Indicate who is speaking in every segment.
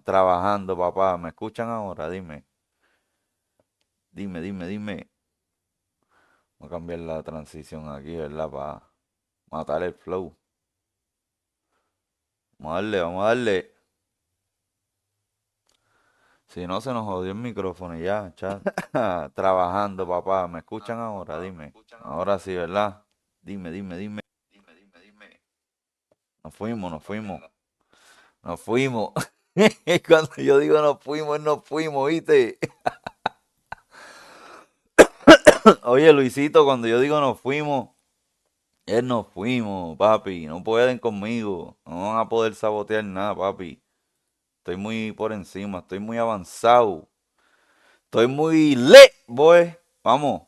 Speaker 1: Trabajando, papá. ¿Me escuchan ahora? Dime. Dime. Voy a cambiar la transición aquí, ¿verdad? Para matar el flow. Vamos a darle. Si no, se nos jodió el micrófono y ya, chat. Trabajando, papá. ¿Me escuchan ahora? Dime. Ahora sí, ¿verdad? Dime. Nos fuimos. Cuando yo digo nos fuimos, ¿viste? Oye, Luisito, cuando yo digo nos fuimos, papi. No pueden conmigo. No van a poder sabotear nada, papi. Estoy muy por encima, estoy muy avanzado. Estoy muy lit, boy. Vamos.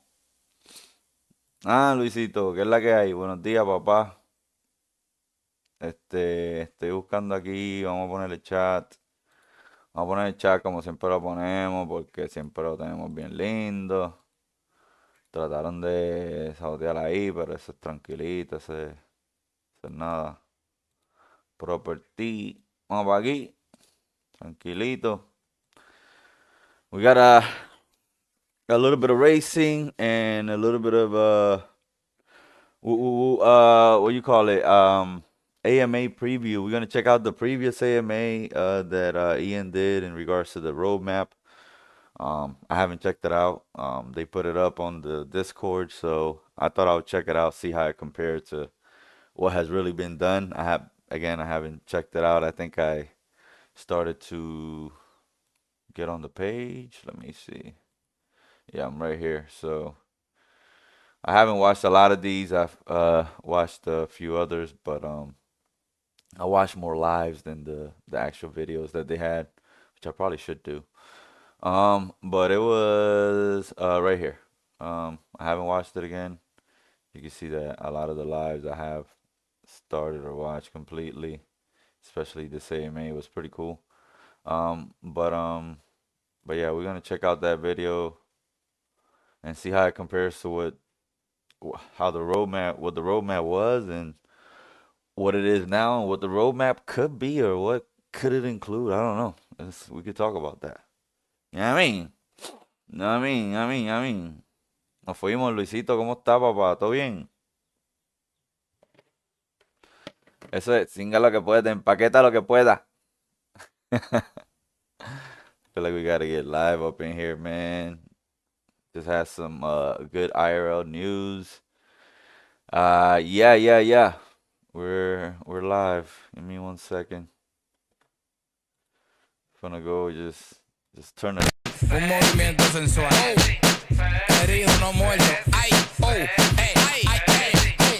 Speaker 1: Luisito, ¿qué es la que hay? Buenos días, papá. Estoy buscando aquí, vamos a poner el chat. Vamos a poner el chat como siempre lo ponemos, porque siempre lo tenemos bien lindo. Trataron de sabotear ahí, pero eso es tranquilito, eso es nada. Property. Vamos para aquí, tranquilito. We got a little bit of racing and a little bit of what do you call it? AMA preview. We're gonna check out the previous AMA that Ian did in regards to the roadmap. I haven't checked it out. They put it up on the Discord, so I thought I would check it out, see how it compared to what has really been done. I haven't checked it out. I think I started to get on the page. Let me see. Yeah, I'm right here. So I haven't watched a lot of these. I've watched a few others, but I watched more lives than the actual videos that they had, which I probably should do. But it was right here. I haven't watched it again. You can see that a lot of the lives I have started or watched completely, especially this AMA was pretty cool. But yeah, we're gonna check out that video and see how it compares to what the roadmap was and what it is now and what the roadmap could be or what could it include. I don't know. We could talk about that. You know what I mean? No, I mean. Nos fuimos, Luisito. ¿Cómo está, papá? ¿Todo bien? Eso es, singa lo que pueda, empaqueta lo que pueda. Feel like we gotta get live up in here, man. Just has some good IRL news. Yeah. We're live. Give me 1 second. Gonna go just turn it.
Speaker 2: Un movimiento sensual. Herido no muerto. Ay,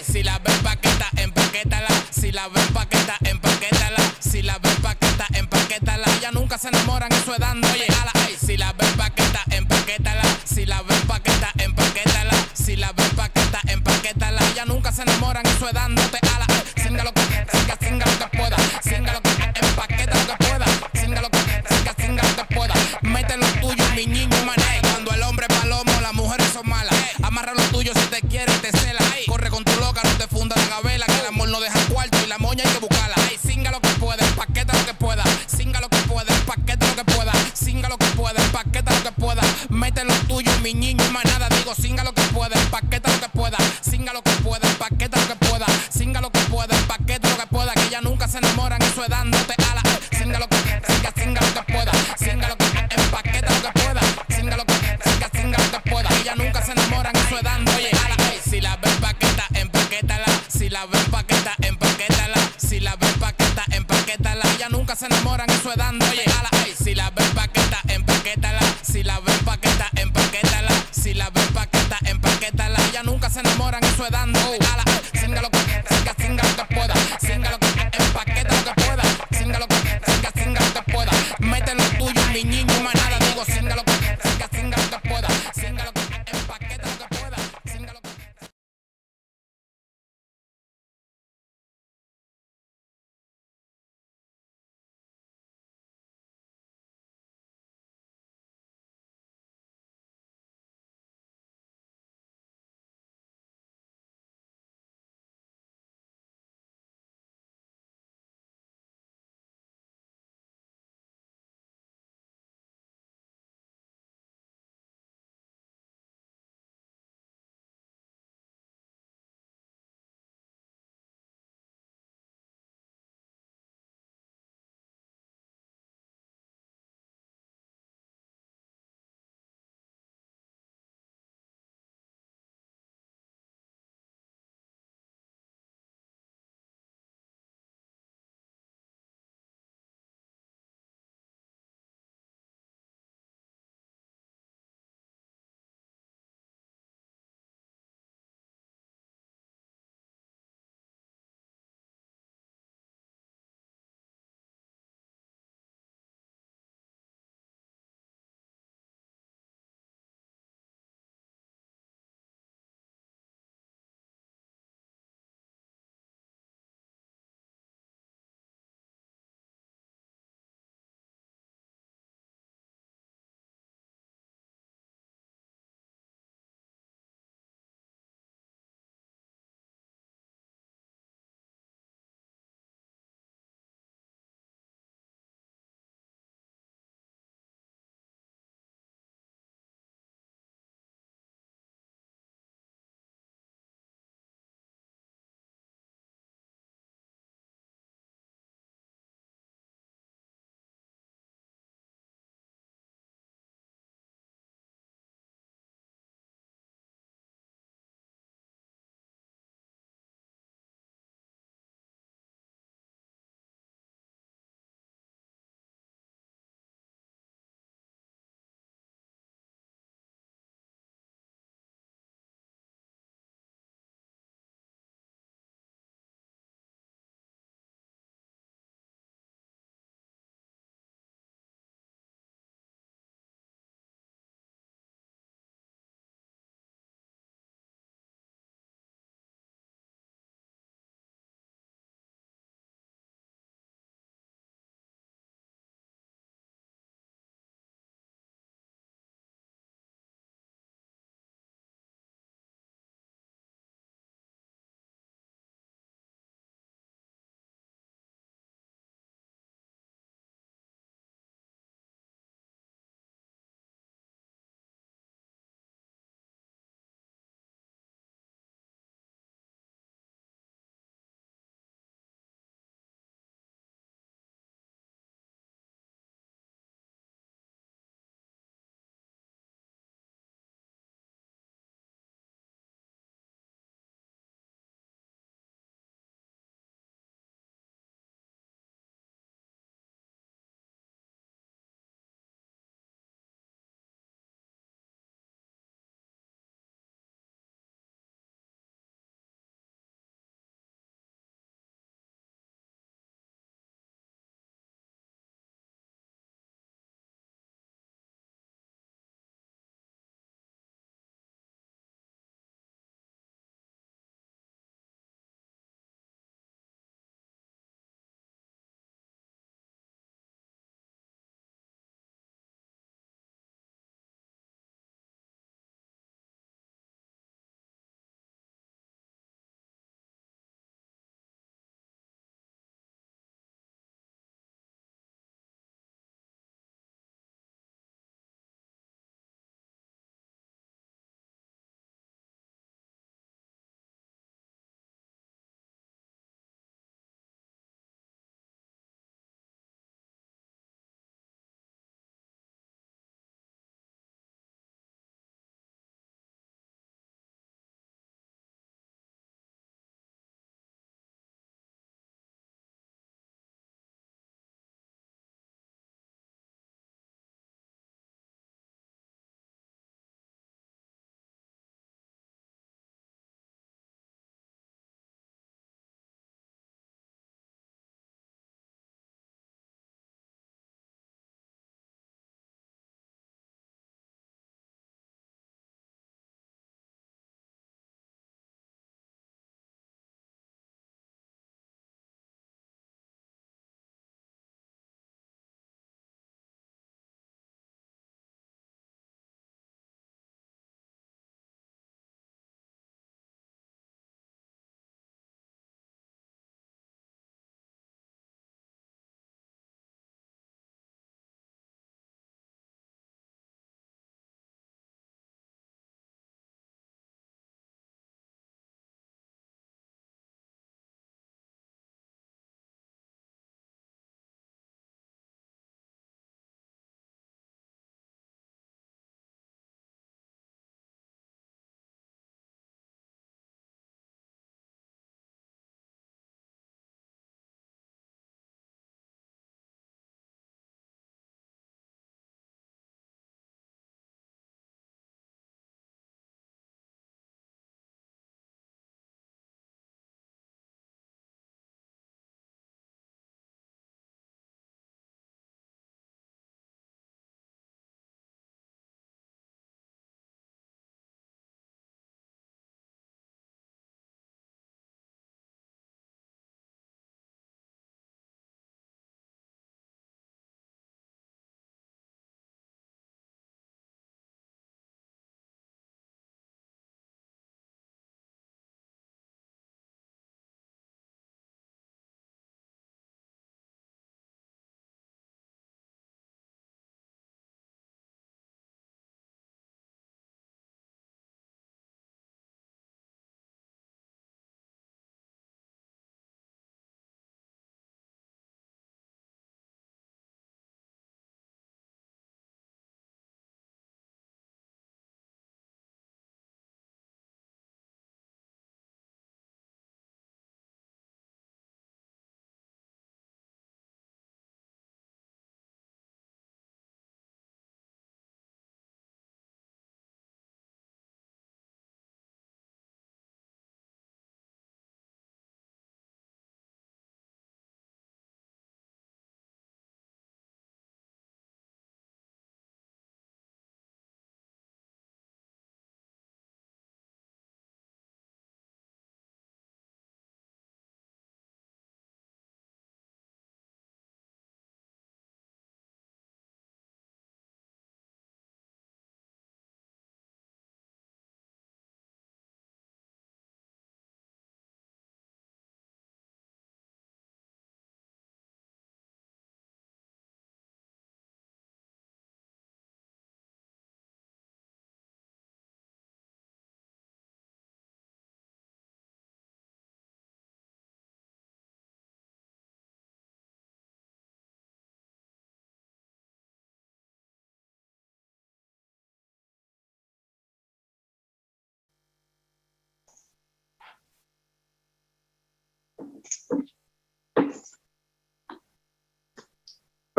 Speaker 2: si la ves paqueta, empaquétala. Si la ves paqueta, empaquétala. Si la ves paqueta, empaquétala. Ellas nunca se enamoran, eso es dando. Oye, ala, ay, si la ves paqueta, empaquétala. Si la ves paqueta, empaquétala. Si la ves paqueta, empaquétala. Ellas nunca se enamoran, eso es dándote. Ala, ay, singa lo que pueda. Singa lo que empaqueta lo que pueda. Singa lo que pueda. Mete lo tuyo, mi niño, mané. Cuando el hombre es palomo, las mujeres son malas. Amarra lo tuyo si te quiere, te cela. Corre con tu loca, no te funda la gabela. Que el amor no deja cuarto y la moña hay que buscarla. Ay, singa lo que pueda, empaqueta lo que pueda. Singa lo que pueda, empaqueta lo que pueda. Singa lo que pueda, empaqueta lo que pueda. Mete lo tuyo, mi niño, y manada. Digo, singa lo que pueda, empaqueta lo que pueda. Singa lo que pueda, empaqueta lo que pueda. Singa lo que pueda, empaqueta lo que pueda. Que ellas nunca se enamoran, eso es dándote ala. Singa lo que pueda. Singa lo que empaqueta lo que pueda. Singa lo que pueda. Que ellas nunca se enamoran, eso es dando. Oye, ala, ay, si la ves paqueta, empaquétala. Si la ves paqueta, empaquétala. Si la ves paqueta, empaquétala. Si la ves paqueta, empaquétala. Ellas nunca se enamoran, eso es dando. Oye, ala, ay, si la ves paqueta, empaquétala. Si la ves paqueta, empaquétala. Si la ves paqueta, empaquétala. Si la ves paqueta, ellas nunca se enamoran, eso es dando.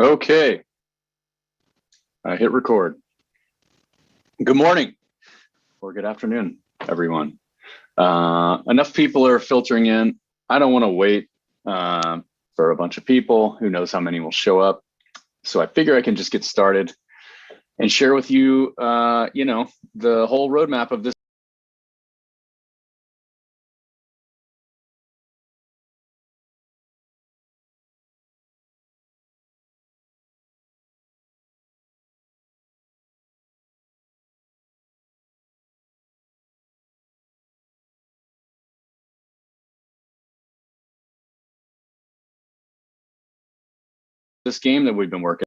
Speaker 3: Okay, I hit record. Good morning or good afternoon, everyone. Enough people are filtering in. I don't want to wait for a bunch of people. Who knows how many will show up? So I figure I can just get started and share with you, the whole roadmap of this game that we've been working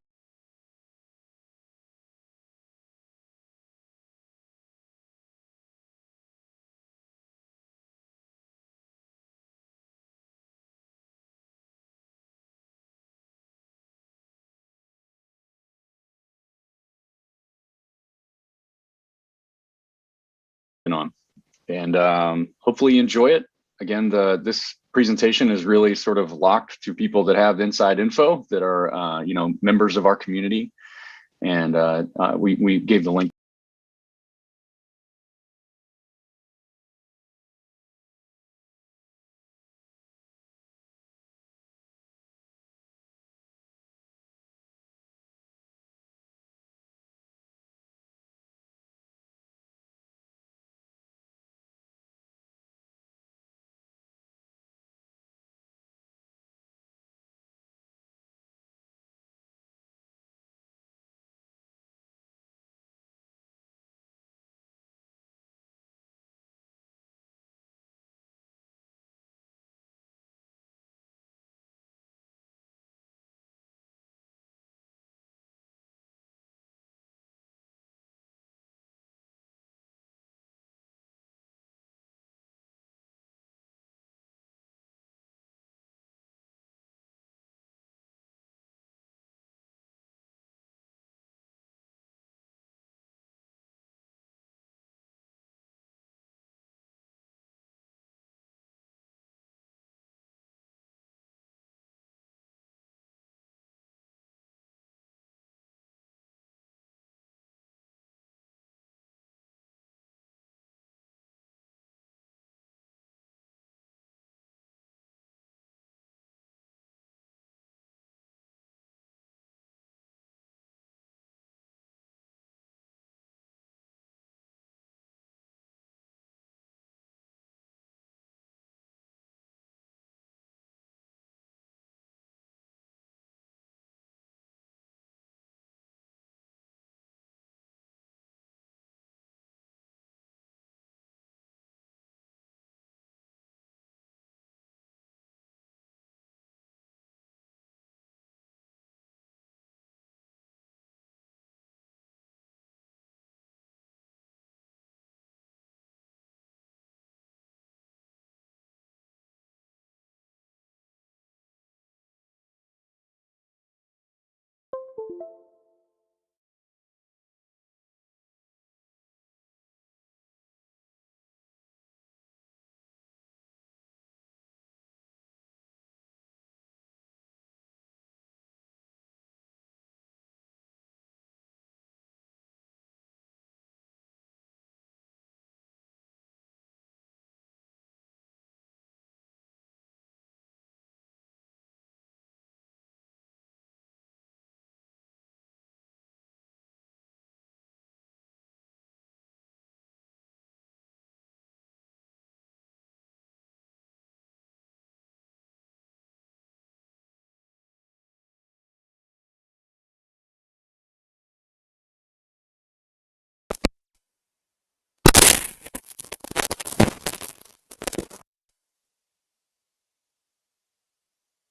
Speaker 3: on, and hopefully you enjoy it. Again, this presentation is really sort of locked to people that have inside info that are members of our community, and we gave the link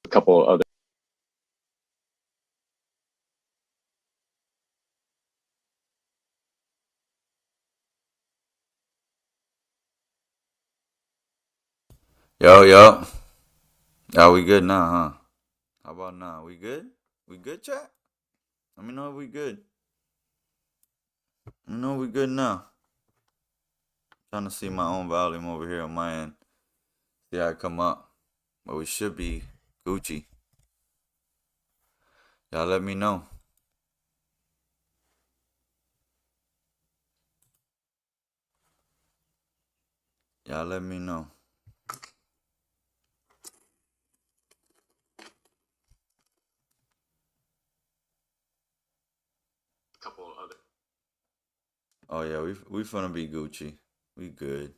Speaker 3: a couple other.
Speaker 1: Yo, yo. Are we good now, huh? How about now? We good? We good, chat? Let me know if we good. Let me know if we good now. Trying to see my own volume over here on my end. See how I come up. But we should be Gucci. Y'all let me know. Y'all let me know. Oh yeah, we finna be Gucci. We good.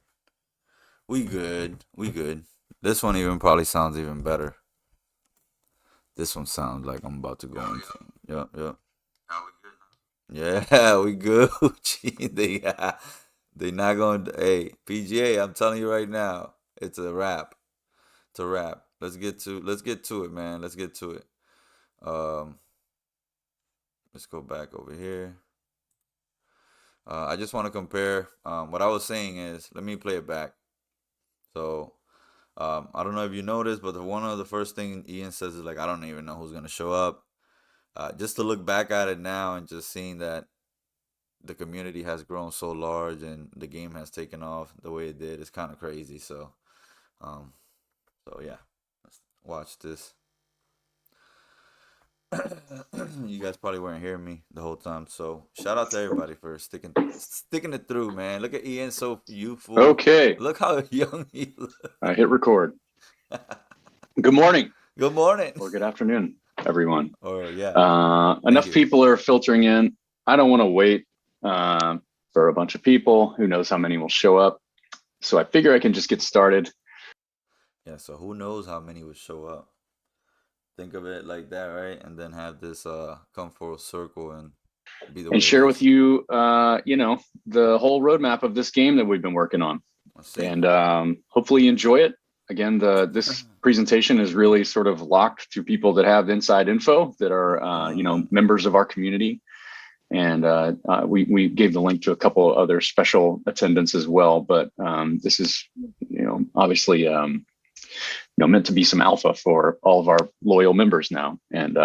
Speaker 1: We good. We good. This one even probably sounds even better. This one sounds like I'm about to go into. Yep, yep. Yeah, we good. Gucci. They not going to. Hey, PGA, I'm telling you right now, it's a wrap. It's a wrap. Let's get to it, man. Let's get to it. Um, let's go back over here. I just want to compare. What I was saying is, let me play it back. So, I don't know if you noticed, but one of the first thing Ian says is like, I don't even know who's gonna show up. Just to look back at it now and just seeing that the community has grown so large and the game has taken off the way it did, it's kind of crazy. Um, so yeah, let's watch this. You guys probably weren't hearing me the whole time, so shout out to everybody for sticking it through, man. Look at Ian, so youthful.
Speaker 3: Okay,
Speaker 1: Look how young he looks.
Speaker 3: I hit record. Good morning
Speaker 1: Good morning.
Speaker 3: or good afternoon, everyone.
Speaker 1: Or yeah, thank
Speaker 3: Enough
Speaker 1: you.
Speaker 3: people are filtering in. I don't want to wait for a bunch of people. Who knows how many will show up? So I figure I can just get started
Speaker 1: Yeah, so who knows how many would show up? Think of it like that, right? And then have this come full circle and be the
Speaker 3: and
Speaker 1: way it
Speaker 3: share with
Speaker 1: is.
Speaker 3: you, the whole roadmap of this game that we've been working on,
Speaker 1: Let's see.
Speaker 3: and hopefully you enjoy it. Again, this presentation is really sort of locked to people that have inside info that are,
Speaker 1: Mm-hmm.
Speaker 3: members of our community. And we gave the link to a couple other special attendants as well. But this is, obviously, meant to be some alpha for all of our loyal members now. And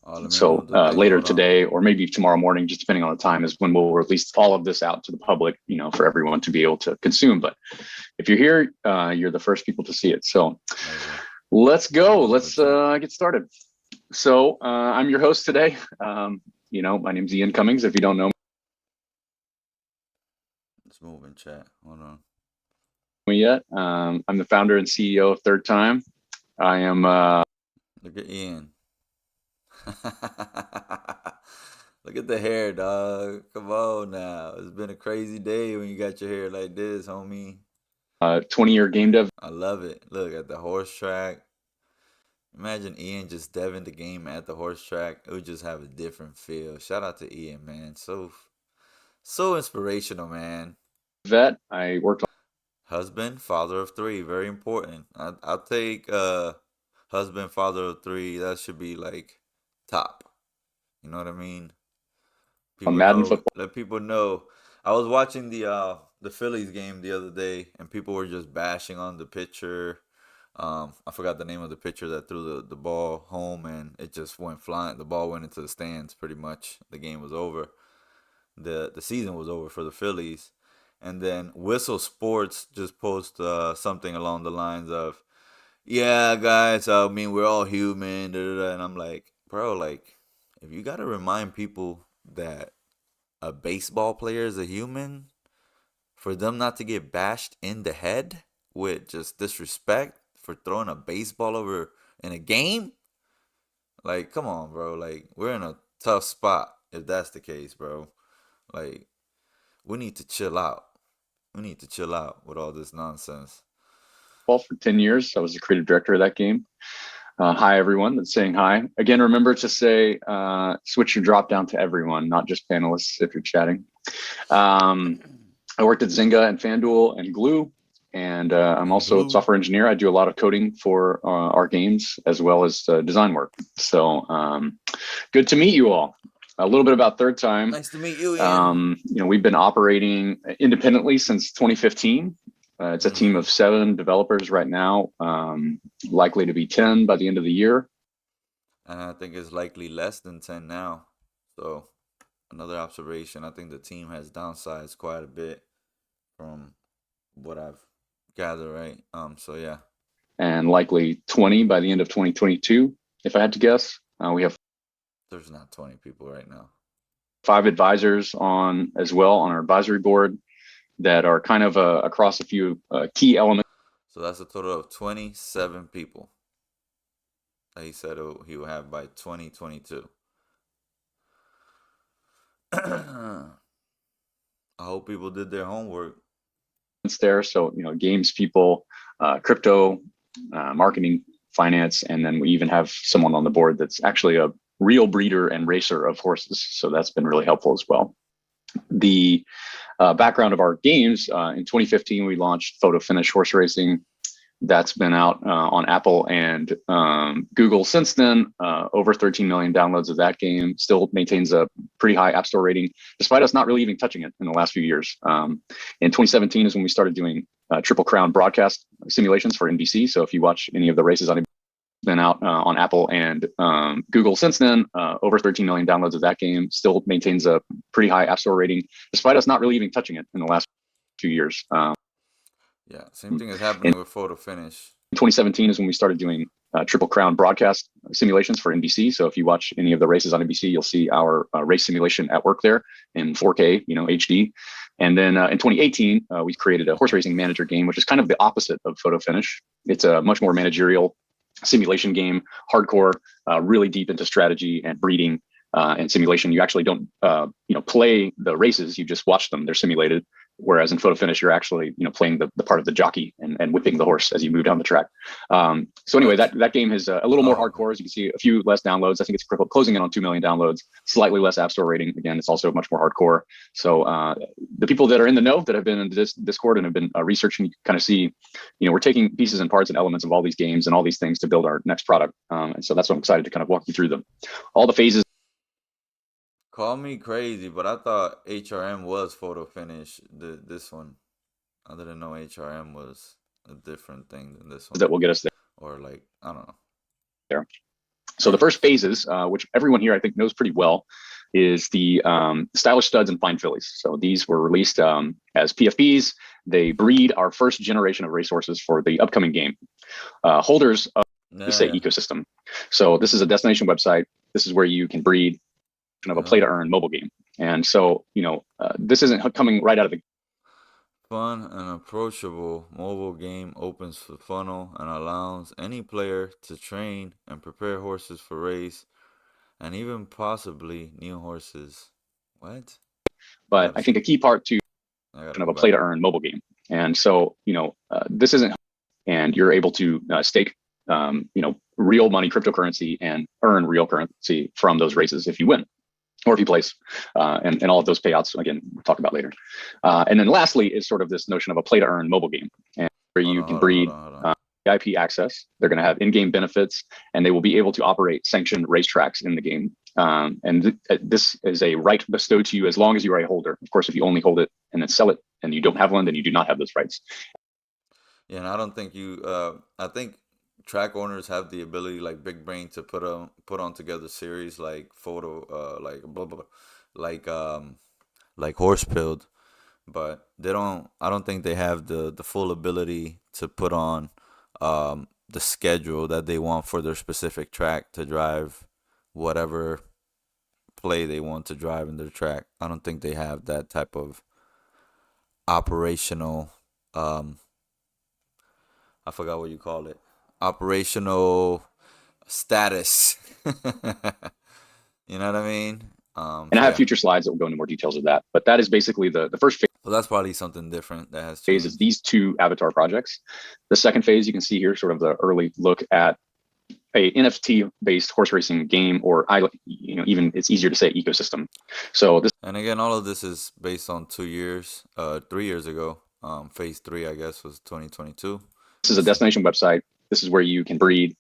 Speaker 1: Oh, let me
Speaker 3: so
Speaker 1: remove the thing.
Speaker 3: later
Speaker 1: Hold on.
Speaker 3: today, or maybe tomorrow morning, just depending on the time, is when we'll release all of this out to the public, for everyone to be able to consume. But if you're here, you're the first people to see it. So
Speaker 1: Amazing.
Speaker 3: let's go.
Speaker 1: Remove the
Speaker 3: Let's
Speaker 1: chat.
Speaker 3: get started. So I'm your host today. My name's Ian Cummings. If you don't know
Speaker 1: Let's move in chat. Hold on.
Speaker 3: me yet, I'm the founder and CEO of Third Time. I am
Speaker 1: Look at Ian. Look at the hair, dog. Come on now. It's been a crazy day when you got your hair like this, homie.
Speaker 3: a 20-year game dev
Speaker 1: I love it. Look at the horse track. Imagine Ian just deving the game at the horse track. It would just have a different feel. Shout out to Ian, man. So inspirational, man.
Speaker 3: vet. I worked
Speaker 1: Husband, father of three, very important. I'll take husband, father of three. That should be like top. You know what I mean?
Speaker 3: on
Speaker 1: People
Speaker 3: Madden
Speaker 1: know.
Speaker 3: football.
Speaker 1: Let people know. I was watching the Phillies game the other day, and people were just bashing on the pitcher. I forgot the name of the pitcher that threw the ball home, and it just went flying. The ball went into the stands. Pretty much, the game was over. The season was over for the Phillies. And then Whistle Sports just post something along the lines of, "Yeah, guys, I mean we're all human." Da, da, da. And I'm like, bro, like, if you gotta remind people that a baseball player is a human, for them not to get bashed in the head with just disrespect for throwing a baseball over in a game, like, come on, bro. Like, we're in a tough spot if that's the case, bro. Like, we need to chill out. We need to chill out with all this nonsense.
Speaker 3: For 10 years. I was the creative director of that game. Hi, everyone that's saying hi. Again, remember to say, switch your drop down to everyone, not just panelists if you're chatting. I worked at Zynga and FanDuel and Glue, and I'm
Speaker 1: And
Speaker 3: also a
Speaker 1: glue.
Speaker 3: software engineer. I do a lot of coding for our games as well as design work. So good to meet you all. A little bit about Third Time.
Speaker 1: Nice to meet you, Ian.
Speaker 3: We've been operating independently since 2015. It's a team of 7 developers right now, likely to be 10 by the end of the year.
Speaker 1: And I think it's likely less than 10 now. So, another observation. I think the team has downsized quite a bit from what I've gathered, right? So yeah.
Speaker 3: And likely 20 by the end of 2022, if I had to guess. We have
Speaker 1: There's not 20 people right now.
Speaker 3: 5 advisors on as well on our advisory board that are kind of across a few key elements.
Speaker 1: So that's a total of 27 people that he said he would have by 2022. I hope people did their homework.
Speaker 3: There, so games people, crypto, marketing, finance, and then we even have someone on the board that's actually a real breeder and racer of horses. So that's been really helpful as well. The background of our games, in 2015, we launched Photofinish horse racing. That's been out on Apple and Google since then. Over 13 million downloads of that game. Still maintains a pretty high App Store rating, despite us not really even touching it in the last few years. In 2017 is when we started doing Triple Crown broadcast simulations for NBC. So if you watch any of the races on been out on Apple and Google since then. Over 13 million downloads of that game. Still maintains a pretty high App Store rating, despite us not really even touching it in the last few years.
Speaker 1: Yeah, same thing is happening with Photofinish.
Speaker 3: 2017 is when we started doing Triple Crown broadcast simulations for NBC. So if you watch any of the races on NBC, you'll see our race simulation at work there in 4K, HD. And then in 2018, we created a horse racing manager game, which is kind of the opposite of Photofinish. It's a much more managerial simulation game, hardcore, really deep into strategy and breeding and simulation. You actually don't, play the races. You just watch them. They're simulated. Whereas in Photofinish, you're actually, playing the part of the jockey and whipping the horse as you move down the track. So anyway, that game is a little more hardcore. As you can see, a few less downloads. I think it's closing in on 2 million downloads, slightly less App Store rating. Again, it's also much more hardcore. So the people that are in the know that have been in this Discord and have been researching, you kind of see, we're taking pieces and parts and elements of all these games and all these things to build our next product. And so that's what I'm excited to kind of walk you through them. All the phases.
Speaker 1: Call me crazy, but I thought HRM was Photofinish. This one, I didn't know HRM was a different thing than this one.
Speaker 3: That will get us there.
Speaker 1: Or like, I don't know.
Speaker 3: There. So the first phases, which everyone here I think knows pretty well, is the stylish studs and fine fillies. So these were released as PFPs. They breed our first generation of racehorses for the upcoming game. Holders of say ecosystem. So this is a destination website. This is where you can breed, kind of a play to earn mobile game. And so, this isn't coming right out of the
Speaker 1: fun and approachable mobile game opens the funnel and allows any player to train and prepare horses for race and even possibly new horses. What?
Speaker 3: But I think a key part to kind of a play to earn mobile game. And so, this isn't, and you're able to stake, real money cryptocurrency and earn real currency from those races if you win. Or if you place, and all of those payouts, again, we'll talk about later. And then lastly is sort of this notion of a play to earn mobile game, and where you can breed VIP access. They're going to have in-game benefits, and they will be able to operate sanctioned racetracks in the game. And this is a right bestowed to you as long as you are a holder. Of course, if you only hold it and then sell it and you don't have one, then you do not have those rights.
Speaker 1: Yeah, and I don't think I think track owners have the ability, like Big Brain, to put on together series like like Horse Pilled, but they don't. I don't think they have the full ability to put on the schedule that they want for their specific track to drive whatever play they want to drive in their track. I don't think they have that type of operational. I forgot what you call it. Operational status. You know what I mean?
Speaker 3: And I have future slides that will go into more details of that. But that is basically the first phase.
Speaker 1: Well, that's probably something different that has
Speaker 3: phase is these 2 avatar projects. The second phase, you can see here, sort of the early look at a NFT-based horse racing game, or even it's easier to say ecosystem. So this.
Speaker 1: And again, all of this is based on 3 years ago. Phase 3, I guess, was 2022.
Speaker 3: This is a destination website. This is where you can breed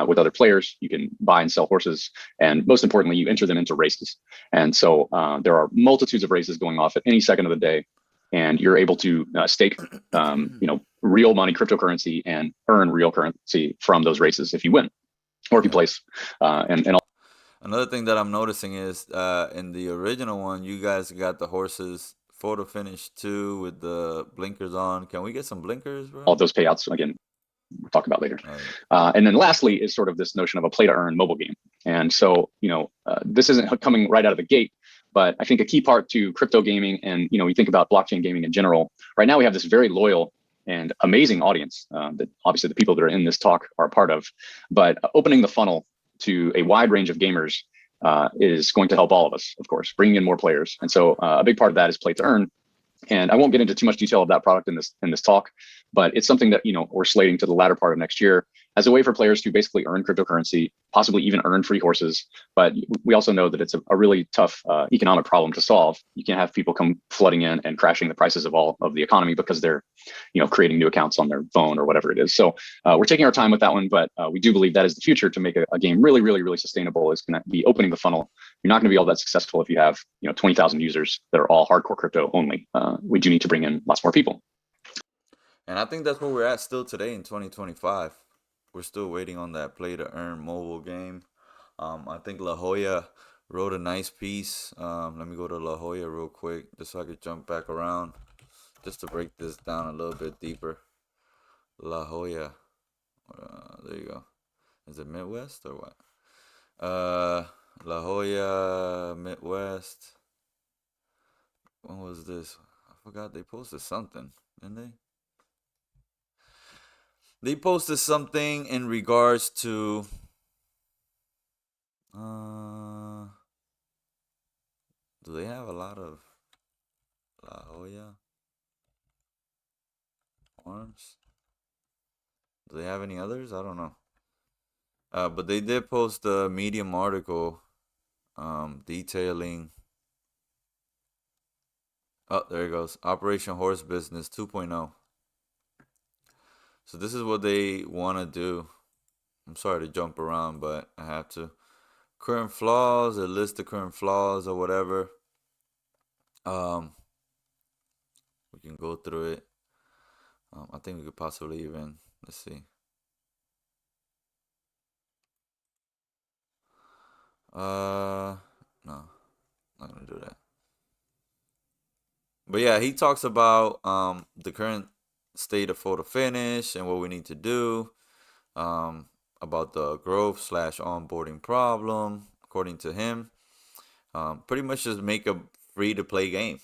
Speaker 3: with other players. You can buy and sell horses, and most importantly, you enter them into races. And so there are multitudes of races going off at any second of the day, and you're able to stake, real money cryptocurrency and earn real currency from those races if you win, or if you place.
Speaker 1: Another thing that I'm noticing is in the original one, you guys got the horses Photofinish 2 with the blinkers on. Can we get some blinkers, bro?
Speaker 3: All those payouts, again, we'll talk about later. And then lastly is sort of this notion of a play to earn mobile game. And so, this isn't coming right out of the gate, but I think a key part to crypto gaming, and we think about blockchain gaming in general. Right now, we have this very loyal and amazing audience that obviously the people that are in this talk are a part of. But opening the funnel to a wide range of gamers is going to help all of us, of course, bringing in more players. And so a big part of that is play to earn. And I won't get into too much detail of that product in this talk, but it's something that we're slating to the latter part of next year as a way for players to basically earn cryptocurrency, possibly even earn free horses. But we also know that it's a really tough economic problem to solve. You can't have people come flooding in and crashing the prices of all of the economy because they're creating new accounts on their phone or whatever it is. So we're taking our time with that one, but we do believe that is the future to make a game really, really, really sustainable. Is going to be opening the funnel. You're not going to be all that successful if you have 20,000 users that are all hardcore crypto only. We do need to bring in lots more people.
Speaker 1: And I think that's where we're at still today in 2025. We're still waiting on that play to earn mobile game. I think La Jolla wrote a nice piece. Let me go to La Jolla real quick just so I could jump back around just to break this down a little bit deeper. La Jolla. There you go. Is it Midwest or what? La Jolla, Midwest. When was this? I forgot they posted something, didn't they? They posted something in regards to do they have a lot of La Jolla arms? Do they have any others? I don't know. But they did post a Medium article detailing. Oh, there it goes. Operation Horse Business 2.0. So this is what they want to do. I'm sorry to jump around, but I have to. Current flaws, a list of current flaws or whatever. We can go through it. I think we could possibly even, let's see. No, not gonna do that. But yeah, he talks about the current state of Photofinish and what we need to do. About the growth slash onboarding problem, according to him. Pretty much just make a free to play game.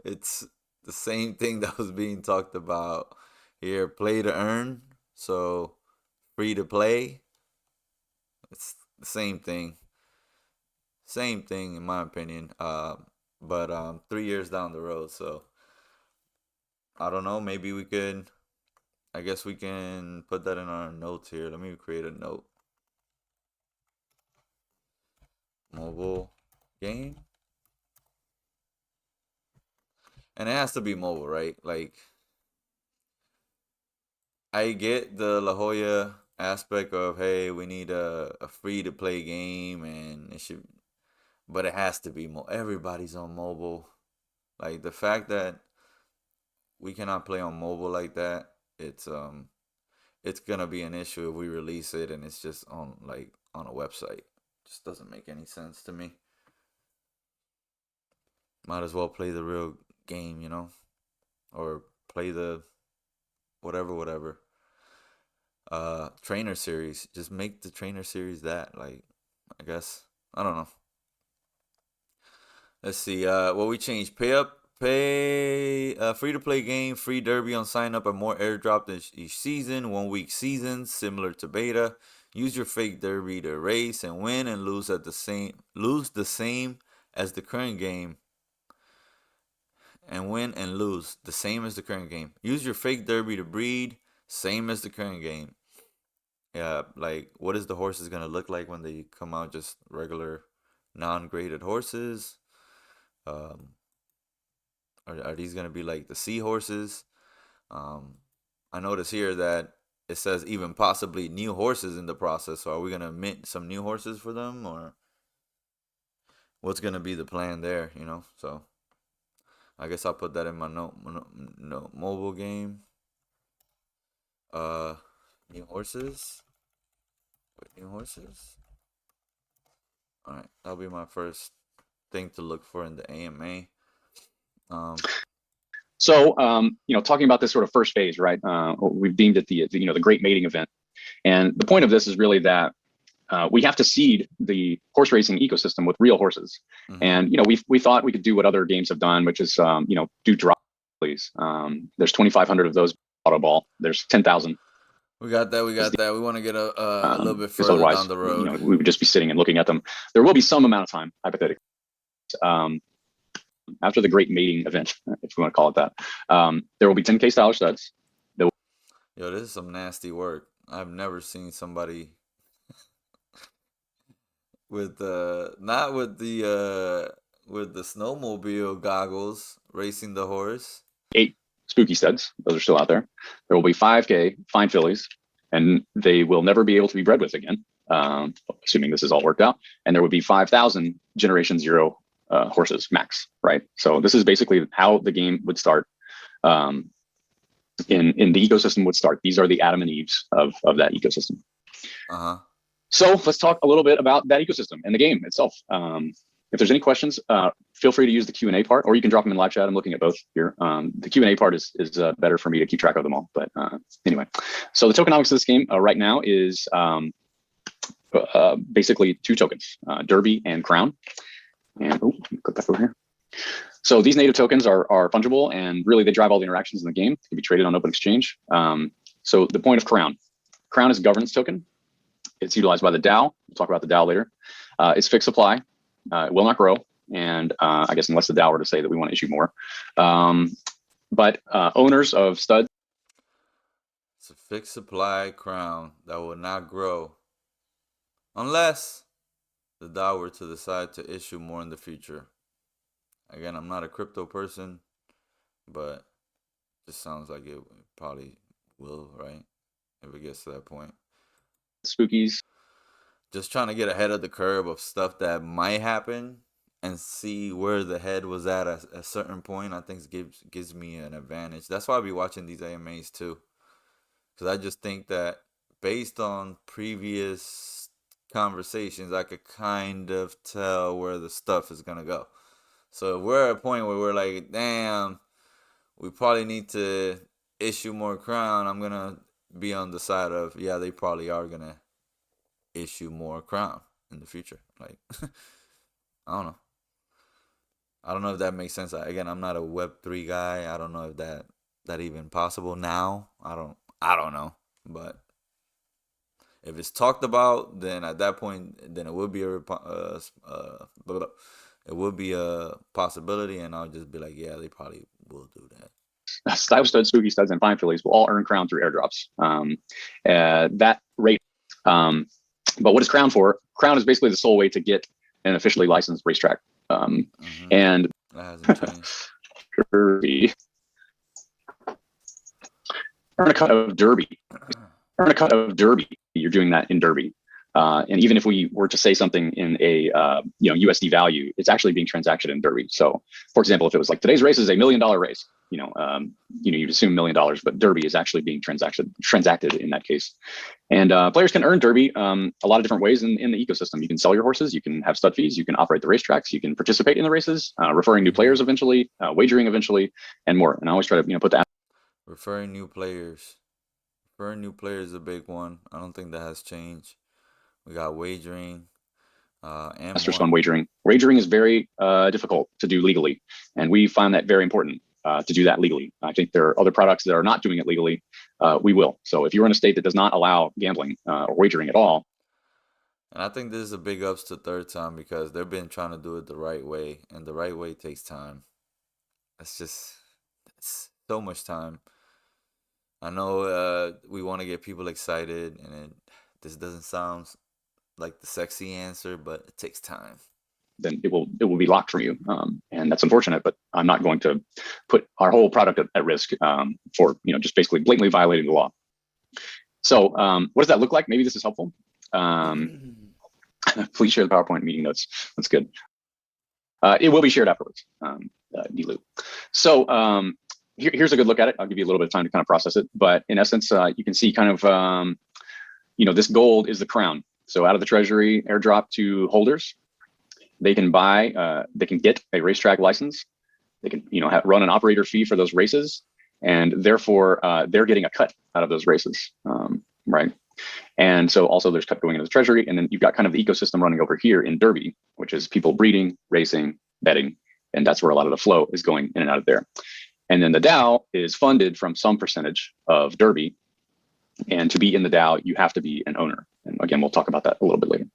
Speaker 1: It's the same thing that was being talked about here. Play to earn, so free to play. It's the same thing. Same thing in my opinion. But 3 years down the road, so I don't know. Maybe we could. I guess we can put that in our notes here. Let me create a note. Mobile game. And it has to be mobile, right? Like, I get the La Jolla aspect of, hey, we need a free to play game and it should, but it has to be everybody's on mobile. Like, the fact that we cannot play on mobile like that, it's gonna be an issue if we release it and it's just on on a website. Just doesn't make any sense to me. Might as well play the real game, or play the whatever. Trainer series. Just make the trainer series that. Like, I guess I don't know. Let's see. What we changed? Pay free to play game, free derby on sign up, and more airdrop each season. 1 week seasons, similar to beta. Use your fake derby to race and win and lose the same as the current game. And win and lose the same as the current game. Use your fake derby to breed, same as the current game. Yeah, like what is the horses gonna look like when they come out? Just regular, non-graded horses. Um, are these gonna be like the seahorses? I notice here that it says even possibly new horses in the process. So are we gonna mint some new horses for them, or what's gonna be the plan there? So I guess I'll put that in my note. No, mobile game. New horses. Wait, new horses. All right, that'll be my first thing to look for in the AMA.
Speaker 3: So, talking about this sort of first phase, right? We've deemed it the great mating event. And the point of this is really that we have to seed the horse racing ecosystem with real horses. And we thought we could do what other games have done, which is do drop plays. There's 2,500 of those auto ball. There's 10,000.
Speaker 2: We got that. We want to get a little bit
Speaker 3: Because
Speaker 2: further
Speaker 3: otherwise,
Speaker 2: down the road.
Speaker 3: we would just be sitting and looking at them. There will be some amount of time, hypothetically, after the great mating event, if we want to call it that. There will be 10K style studs.
Speaker 2: Yo, this is some nasty work. I've never seen somebody with not with the snowmobile goggles racing the horse.
Speaker 3: 8 spooky studs. Those are still out there. There will be 5K fine fillies, and they will never be able to be bred with again, assuming this is all worked out. And there would be 5,000 Generation 0 horses max, right? So this is basically how the game would start. In the ecosystem would start. These are the Adam and Eves of that ecosystem. So let's talk a little bit about that ecosystem and the game itself. If there's any questions, feel free to use the Q&A part, or you can drop them in live chat. I'm looking at both here. The Q&A part is better for me to keep track of them all. But anyway, so the tokenomics of this game right now is basically 2 tokens, Derby and Crown. And click back over here. So these native tokens are fungible, and really they drive all the interactions in the game. They can be traded on open exchange. So the point of Crown is a governance token. It's utilized by the DAO. We'll talk about the DAO later. It's fixed supply. It will not grow. And I guess unless the DAO were to say that we want to issue more. But owners of studs.
Speaker 2: It's a fixed supply Crown that will not grow unless the DAO were to decide to issue more in the future. Again, I'm not a crypto person, but it just sounds like it probably will, right? If it gets to that point.
Speaker 3: Spookies.
Speaker 2: Just trying to get ahead of the curve of stuff that might happen and see where the head was at a certain point. I think gives me an advantage. That's why I be watching these AMAs too. Because I just think that based on previous conversations, I could kind of tell where the stuff is going to go. So if we're at a point where we're like, damn, we probably need to issue more Crown, I'm going to be on the side of, yeah, they probably are going to issue more Crown in the future. Like, I don't know. I don't know if that makes sense. Again, I'm not a Web3 guy. I don't know if that even possible now. I don't know. But if it's talked about, then at that point, then it would be it would be a possibility, and I'll just be like, yeah, they probably will do that.
Speaker 3: Style studs, spooky studs, and fine fillies will all earn Crown through airdrops. That rate. But what is Crown for? Crown is basically the sole way to get an officially licensed racetrack. And
Speaker 2: that hasn't changed.
Speaker 3: Derby. Earn a cut of Derby. Earn a cut of Derby. You're doing that in Derby. And even if we were to say something in a USD value, it's actually being transacted in Derby. So, for example, if it was like today's race is $1 million race, you'd assume $1 million, but Derby is actually being transacted in that case. And players can earn Derby a lot of different ways in the ecosystem. You can sell your horses, you can have stud fees, you can operate the racetracks, you can participate in the races, referring new players eventually, wagering eventually, and more. And I always try to put that.
Speaker 2: Referring new players. Referring new players is a big one. I don't think that has changed. We got wagering.
Speaker 3: Masters Fund wagering. Wagering is very difficult to do legally, and we find that very important to do that legally. I think there are other products that are not doing it legally. We will. So if you're in a state that does not allow gambling or wagering at all.
Speaker 2: And I think this is a big ups to Third Time because they've been trying to do it the right way, and the right way takes time. It's so much time. I know we want to get people excited, and this doesn't sound like the sexy answer, but it takes time.
Speaker 3: Then it will be locked from you, and that's unfortunate. But I'm not going to put our whole product at risk for just basically blatantly violating the law. So what does that look like? Maybe this is helpful. Please share the PowerPoint meeting notes. That's good. It will be shared afterwards. Delu. So here's a good look at it. I'll give you a little bit of time to kind of process it. But in essence, you can see kind of this gold is the crown. So out of the treasury airdrop to holders, they can buy, they can get a racetrack license. They can, run an operator fee for those races, and therefore they're getting a cut out of those races, right? And so also there's kept going into the treasury. And then you've got kind of the ecosystem running over here in Derby, which is people breeding, racing, betting. And that's where a lot of the flow is going in and out of there. And then the DAO is funded from some percentage of Derby. And to be in the DAO, you have to be an owner. And again, we'll talk about that a little bit later.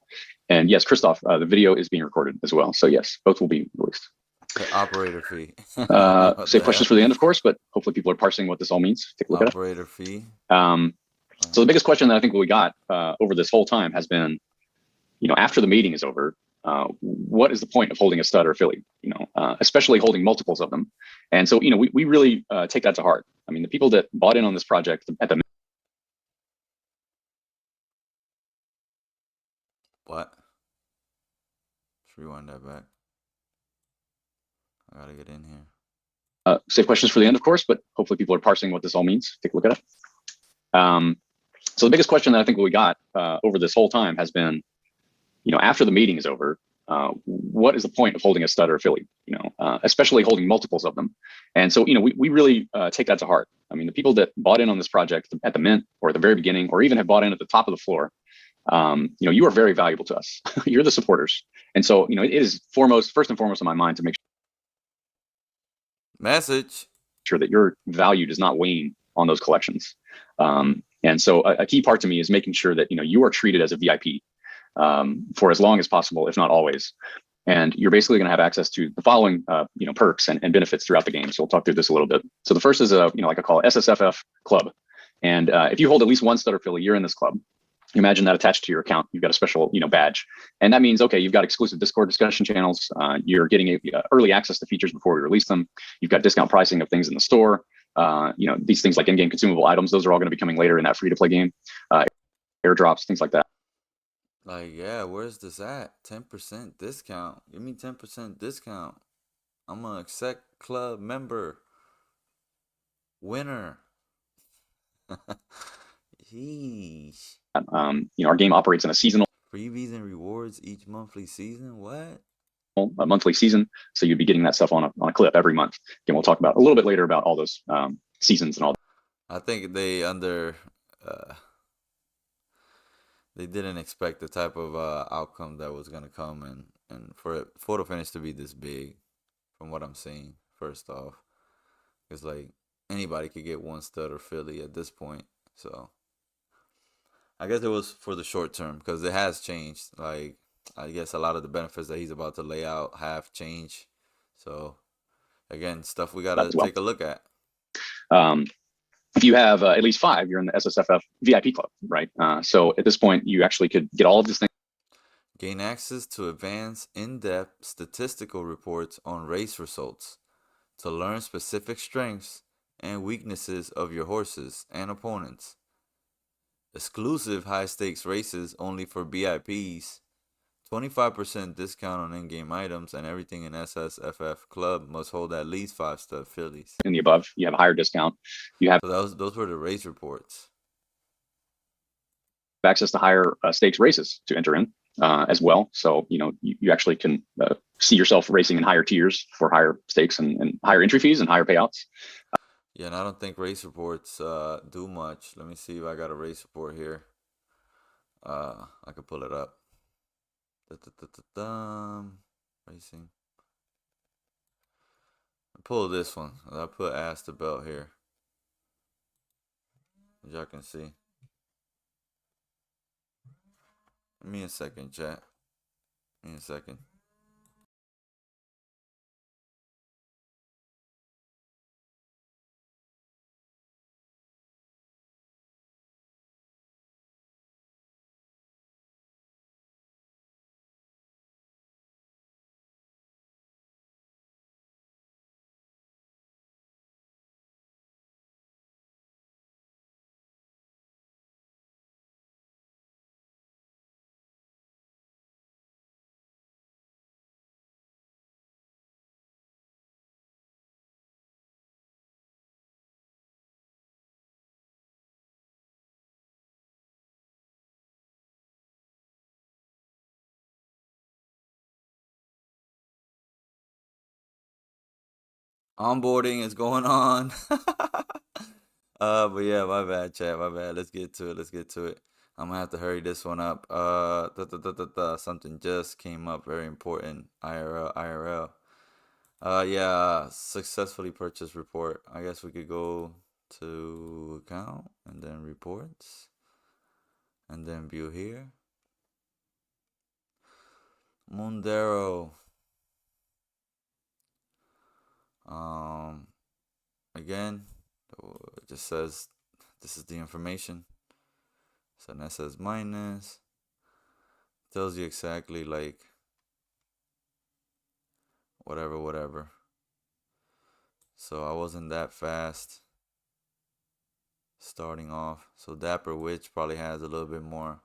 Speaker 3: And yes, Christoph, the video is being recorded as well. So yes, both will be released.
Speaker 1: The operator fee.
Speaker 3: Save questions for the end, of course, but hopefully people are parsing what this all means. Take a look
Speaker 1: operator
Speaker 3: at it.
Speaker 1: Fee.
Speaker 3: So the biggest question that I think we got over this whole time has been, after the meeting is over, what is the point of holding a stud or a filly? Especially holding multiples of them. And so, we really take that to heart. I mean, the people that bought in on this project at the
Speaker 1: What? Let's rewind that back. I gotta get in here.
Speaker 3: Save questions for the end, of course, but hopefully people are parsing what this all means. Take a look at it. So the biggest question that I think we got over this whole time has been, after the meeting is over, what is the point of holding a stud or a filly? Especially holding multiples of them. And so, we really take that to heart. I mean, the people that bought in on this project at the mint or at the very beginning, or even have bought in at the top of the floor, you are very valuable to us. You're the supporters. And so, it is first and foremost in my mind to make sure that your value does not wane on those collections. And so a key part to me is making sure that, you are treated as a VIP for as long as possible, if not always. And you're basically going to have access to the following, perks and benefits throughout the game. So we'll talk through this a little bit. So the first is like I call it SSFF Club. And if you hold at least one stud or filly, you're in this club. Imagine that attached to your account. You've got a special, badge, and that means, okay, you've got exclusive Discord discussion channels. You're getting early access to features before we release them. You've got discount pricing of things in the store. These things like in-game consumable items, those are all going to be coming later in that free-to-play game. Airdrops, things like that.
Speaker 1: Like, yeah, where's this at? 10% discount. Give me 10% discount. I'm a exec club member. Winner. Jeez.
Speaker 3: Our game operates in a seasonal
Speaker 1: Freebies and rewards each monthly season. What?
Speaker 3: a monthly season. So you'd be getting that stuff on a clip every month. Again, we'll talk about a little bit later about all those seasons and all that.
Speaker 1: I think they didn't expect the type of outcome that was gonna come and for Photofinish to be this big, from what I'm seeing. First off, it's like anybody could get one stud or filly at this point. So I guess it was for the short term because it has changed. Like, I guess a lot of the benefits that he's about to lay out have changed. So again, stuff we gotta take a look at.
Speaker 3: If you have at least 5, you're in the SSFF VIP club, right? So at this point, you actually could get all of these things.
Speaker 1: Gain access to advanced, in-depth statistical reports on race results to learn specific strengths and weaknesses of your horses and opponents. Exclusive high-stakes races only for VIPs. 25% discount on in-game items, and everything in SSFF Club must hold at least 5 stud fillies.
Speaker 3: In the above, you have a higher discount. You have
Speaker 1: those were the race reports.
Speaker 3: Access to higher stakes races to enter in as well. So you actually can see yourself racing in higher tiers for higher stakes and higher entry fees and higher payouts.
Speaker 1: Yeah, and I don't think race reports do much. Let me see if I got a race report here. I could pull it up. Racing. I pull this one. I put ass to belt here. As y'all can see. Give me a second, chat. Give me a second. Onboarding is going on. But yeah, my bad, chat. My bad. Let's get to it. I'm gonna have to hurry this one up. Something just came up, very important. IRL. Yeah, successfully purchased report. I guess we could go to account and then reports and then view here. Mundero. Um, again, it just says this is the information. So that says minus. Tells you exactly like whatever. So I wasn't that fast starting off. So Dapper Witch probably has a little bit more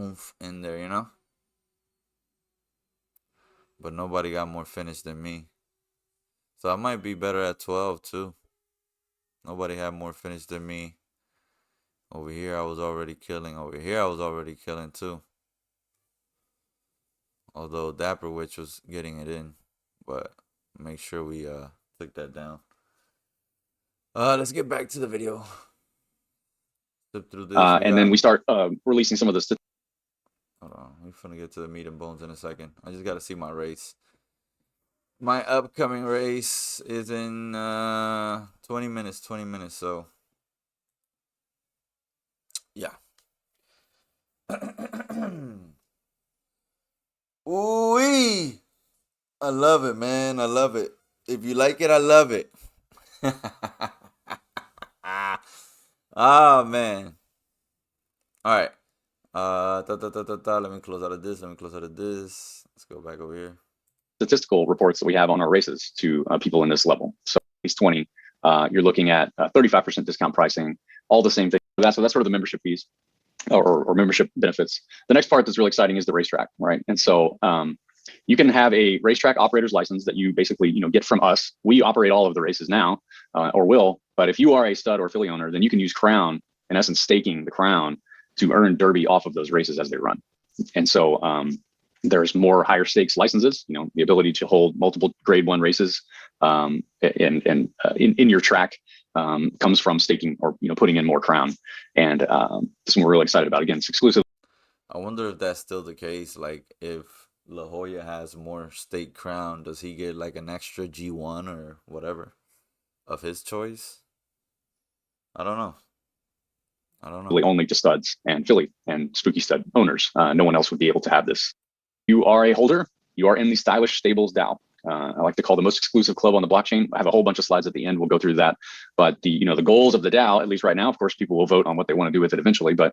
Speaker 1: oomph in there, you know? But nobody got more finish than me. So I might be better at 12 too. Nobody had more finish than me. Over here I was already killing. Over here I was already killing too. Although Dapper Witch was getting it in. But make sure we took that down. Let's get back to the video. Flip through this.
Speaker 3: And then we start releasing some of the statistics.
Speaker 1: Hold on, we're finna get to the meat and bones in a second. I just gotta see my race. My upcoming race is in 20 minutes. 20 minutes. So yeah. Ooh-wee! I love it, man. I love it. If you like it, I love it. Ah, man. All right. Let me close out of this. Let's go back over here.
Speaker 3: Statistical reports that we have on our races to people in this level. So at least 20, you're looking at 35% discount pricing, all the same thing. That's sort of the membership fees or membership benefits. The next part that's really exciting is the racetrack, right? And so you can have a racetrack operator's license that you basically get from us. We operate all of the races now, or will. But if you are a stud or affiliate owner, then you can use Crown, in essence, staking the Crown to earn Derby off of those races as they run. And so there's more higher stakes licenses, the ability to hold multiple grade 1 races in your track comes from staking or putting in more Crown. And this one we're really excited about. Again, it's exclusive.
Speaker 1: I wonder if that's still the case. Like if La Jolla has more stake Crown, does he get like an extra G1 or whatever of his choice? I don't know.
Speaker 3: Really only to studs and Philly and Spooky Stud owners. No one else would be able to have this. You are a holder. You are in the Stylish Stables DAO. I like to call the most exclusive club on the blockchain. I have a whole bunch of slides at the end. We'll go through that. But the goals of the DAO, at least right now, of course, people will vote on what they want to do with it eventually. But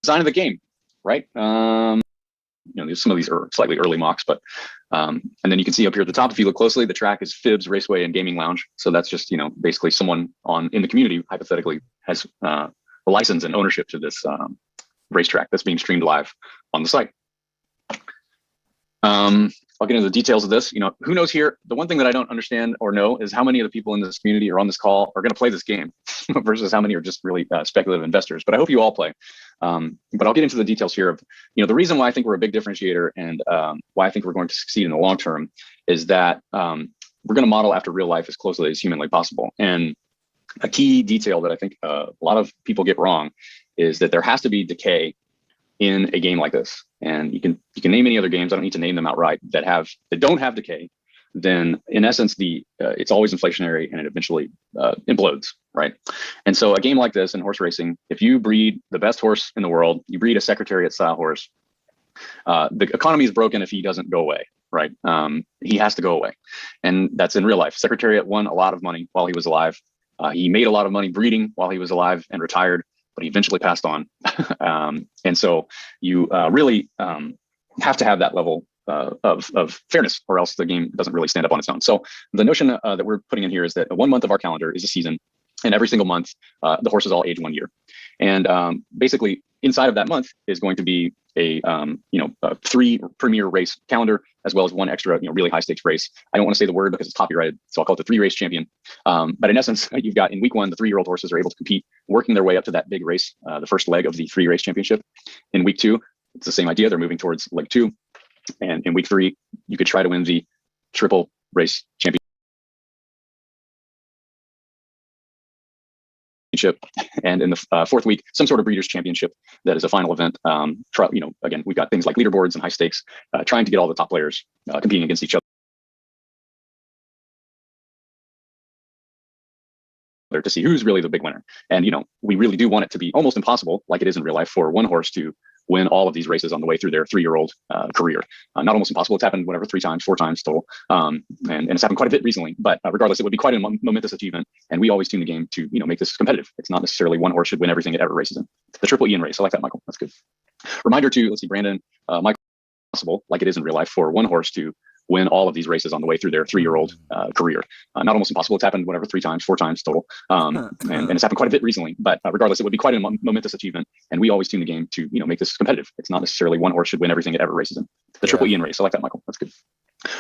Speaker 3: design of the game, right? There's some of these are slightly early mocks, but and then you can see up here at the top, if you look closely, the track is Fibs Raceway and Gaming Lounge. So that's just basically someone in the community hypothetically has a license and ownership to this racetrack that's being streamed live on the site. I'll get into the details of this. Who knows here? The one thing that I don't understand or know is how many of the people in this community or on this call are going to play this game versus how many are just really speculative investors. But I hope you all play. But I'll get into the details here of, the reason why I think we're a big differentiator and why I think we're going to succeed in the long term is that we're going to model after real life as closely as humanly possible. And a key detail that I think a lot of people get wrong is that there has to be decay in a game like this. And you can name any other games. I don't need to name them outright that don't have decay. Then in essence, it's always inflationary and it eventually implodes, right? And so a game like this in horse racing, if you breed the best horse in the world, you breed a Secretariat style horse, the economy is broken if he doesn't go away, right? He has to go away. And that's in real life. Secretariat won a lot of money while he was alive. He made a lot of money breeding while he was alive and retired, but he eventually passed on. And so you really have to have that level of fairness, or else the game doesn't really stand up on its own. So the notion that we're putting in here is that 1 month of our calendar is a season, and every single month, the horses all age 1 year. And basically, inside of that month is going to be a 3 premier race calendar, as well as 1 extra, really high stakes race. I don't want to say the word because it's copyrighted, so I'll call it the 3 race champion. But in essence, you've got in week 1, the 3-year-old horses are able to compete, working their way up to that big race, the first leg of the 3 race championship. In week 2, it's the same idea. They're moving towards leg 2. And in week 3, you could try to win the triple race championship. championship, and in the fourth week, some sort of breeders championship that is a final event. Again, we've got things like leaderboards and high stakes, trying to get all the top players competing against each other to see who's really the big winner. And we really do want it to be almost impossible, like it is in real life, for one horse to win all of these races on the way through their 3-year-old career. Not almost impossible. It's happened whatever 3 times, 4 times total, and it's happened quite a bit recently. But regardless, it would be quite a momentous achievement. And we always tune the game to make this competitive. It's not necessarily one horse should win everything it ever races in. The Triple Ian race. I like that, Michael. That's good. Reminder to, let's see, Brandon, Michael, possible, like it is in real life, for one horse to win all of these races on the way through their 3-year-old career. Not almost impossible. It's happened whatever 3 times, 4 times total, and it's happened quite a bit recently. But regardless, it would be quite a momentous achievement. And we always tune the game to make this competitive. It's not necessarily one horse should win everything it ever races in. The Triple Ian race. I like that, Michael. That's good.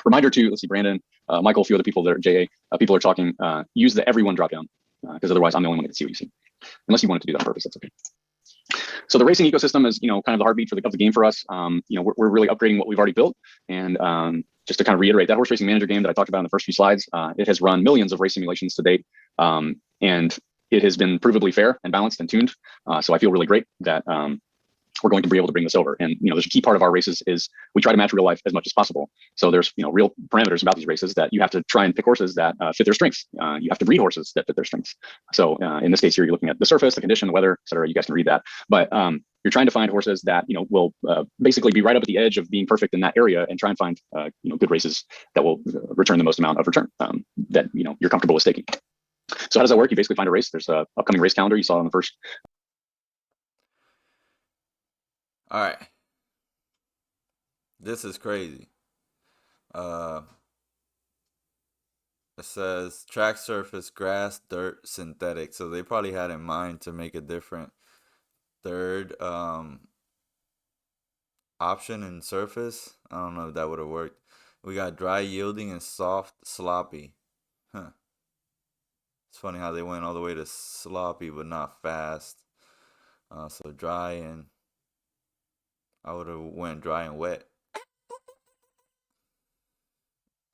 Speaker 3: Reminder to, let's see, Brandon, Michael, a few other people that are JA, people are talking. Use the everyone drop down, because otherwise I'm the only one that can see what you see. Unless you wanted to do that on purpose, that's okay. So the racing ecosystem is, kind of the heartbeat of the game for us. We're really upgrading what we've already built. And just to kind of reiterate, that horse racing manager game that I talked about in the first few slides, it has run millions of race simulations to date. And it has been provably fair and balanced and tuned. So I feel really great that we're going to be able to bring this over. And there's a key part of our races is we try to match real life as much as possible. So there's real parameters about these races that you have to try and pick horses that fit their strengths. You have to breed horses that fit their strengths. So in this case here, you're looking at the surface, the condition, the weather, et cetera. You guys can read that. But you're trying to find horses that will basically be right up at the edge of being perfect in that area, and try and find good races that will return the most amount of return that you're comfortable with staking. So how does that work? You basically find a race. There's a upcoming race calendar you saw on the first.
Speaker 1: All right. This is crazy. It says track surface, grass, dirt, synthetic. So they probably had in mind to make a different third option in surface. I don't know if that would have worked. We got dry yielding and soft sloppy. Huh. It's funny how they went all the way to sloppy but not fast. So dry, and I would have went dry and wet.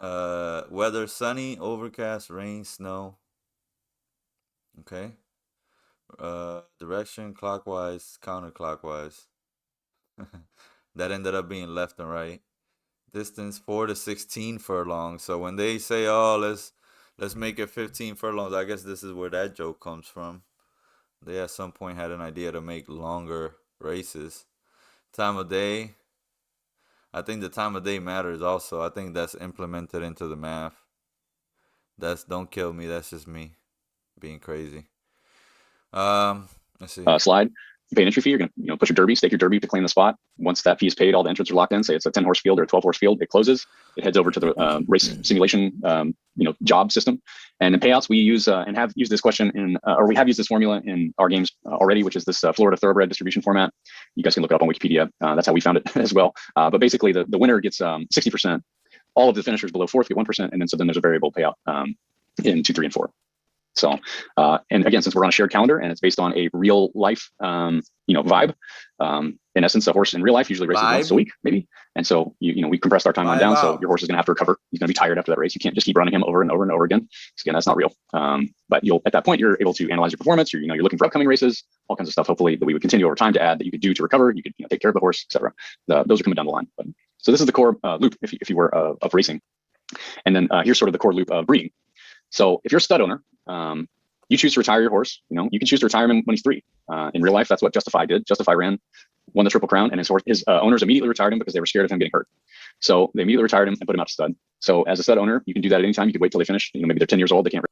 Speaker 1: Weather sunny, overcast, rain, snow. Okay. Direction clockwise, counterclockwise. That ended up being left and right. Distance 4 to 16 furlongs. So when they say, "Oh, let's make it 15 furlongs," I guess this is where that joke comes from. They at some point had an idea to make longer races. Time of day. I think the time of day matters also. I think that's implemented into the math. Don't kill me. That's just me being crazy. Let's see.
Speaker 3: Slide. You pay an entry fee. You're gonna push your derby, stake your derby to claim the spot. Once that fee is paid, all the entrants are locked in. Say it's a 10-horse field or a 12-horse field. It closes. It heads over to the race simulation job system. And in payouts, we use and have used this question or we have used this formula in our games already, which is this Florida thoroughbred distribution format. You guys can look it up on Wikipedia. That's how we found it as well. But basically, the winner gets 60%. All of the finishers below fourth get 1%, and then there's a variable payout in 2, 3, and 4. So, and again, since we're on a shared calendar and it's based on a real life, vibe, in essence, a horse in real life usually races once a week, maybe. And so, we compressed our timeline down. So your horse is going to have to recover. He's going to be tired after that race. You can't just keep running him over and over and over again. Because again, that's not real. But at that point, you're able to analyze your performance. You're looking for upcoming races, all kinds of stuff, hopefully, that we would continue over time to add that you could do to recover. You could, take care of the horse, etc. Those are coming down the line. But, so this is the core loop, if you were, of racing. And then here's sort of the core loop of breeding. So if you're a stud owner, you choose to retire your horse. You can choose to retire him when he's 3. In real life, that's what Justify did. Justify won the Triple Crown, and his owners immediately retired him because they were scared of him getting hurt. So they immediately retired him and put him out to stud. So as a stud owner, you can do that at any time. You could wait till they finish. Maybe they're 10 years old. They can't.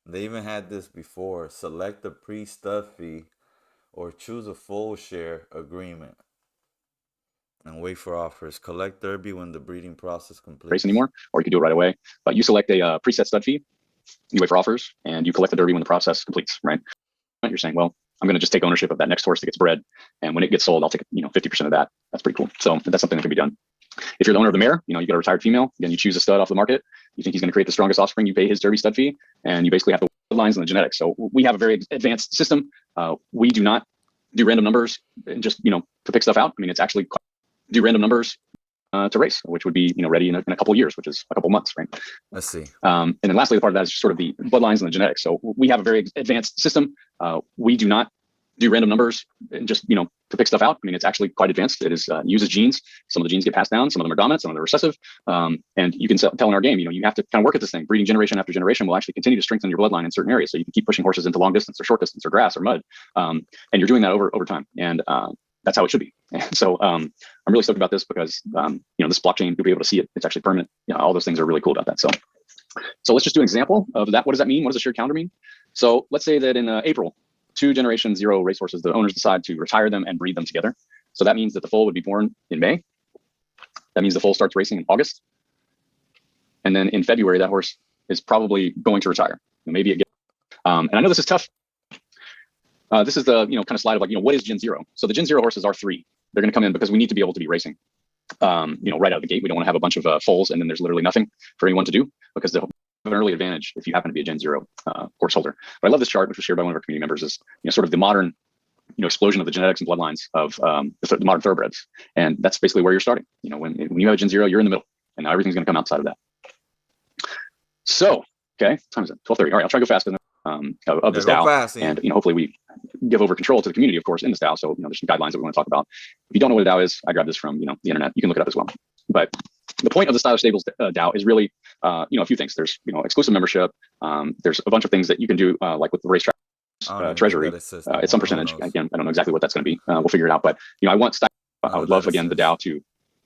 Speaker 1: They even had this before. Select the pre-stud fee or choose a full share agreement and wait for offers. Collect Derby when the breeding process completes.
Speaker 3: Race anymore, or you can do it right away. But you select a preset stud fee, you wait for offers, and you collect the Derby when the process completes, right? You're saying, well, I'm going to just take ownership of that next horse that gets bred, and when it gets sold, I'll take 50% of that. That's pretty cool. So that's something that can be done. If you're the owner of the mare, you got a retired female, then you choose a stud off the market. You think he's going to create the strongest offspring, you pay his Derby stud fee, and you basically have the lines and the genetics. So we have a very advanced system. We do not do random numbers and just to pick stuff out. I mean, it's actually do random numbers to race, which would be ready in a couple of years, which is a couple of months, right?
Speaker 1: Let's see.
Speaker 3: And then lastly, the part of that is just sort of the bloodlines and the genetics. So we have a very advanced system. We do not do random numbers and just to pick stuff out. I mean, it's actually quite advanced. It is uses genes. Some of the genes get passed down. Some of them are dominant. Some of them are recessive. And you can tell in our game, you have to kind of work at this thing. Breeding generation after generation will actually continue to strengthen your bloodline in certain areas. So you can keep pushing horses into long distance or short distance or grass or mud, and you're doing that over time. And that's how it should be. So I'm really stoked about this because this blockchain, you'll be able to see it. It's actually permanent. All those things are really cool about that. So let's just do an example of that. What does that mean? What does a shared calendar mean? So let's say that in April, 2 generation 0 racehorses, the owners decide to retire them and breed them together. So that means that the foal would be born in May. That means the foal starts racing in August. And then in February, that horse is probably going to retire. Maybe it gets, and I know this is tough. This is the kind of slide of what is Gen 0? So the Gen 0 horses are 3. They're going to come in because we need to be able to be racing. Right out of the gate, we don't want to have a bunch of foals and then there's literally nothing for anyone to do because they'll have an early advantage if you happen to be a Gen 0 horse holder. But I love this chart, which was shared by one of our community members, is sort of the modern explosion of the genetics and bloodlines of the modern thoroughbreds, and that's basically where you're starting. When you have a Gen 0, you're in the middle, and now everything's going to come outside of that. So, okay, time is it? 12:30. All right, I'll try to go fast of this DAO,
Speaker 1: fast,
Speaker 3: and hopefully we give over control to the community, of course, in this DAO. So there's some guidelines that we want to talk about. If you don't know what a DAO is, I grabbed this from the internet. You can look it up as well. But the point of the Stylish Stables DAO is really a few things. There's exclusive membership. There's a bunch of things that you can do, like with the racetrack treasury. It's some percentage. Again, I don't know exactly what that's going to be. We'll figure it out. But I want I would love again the DAO to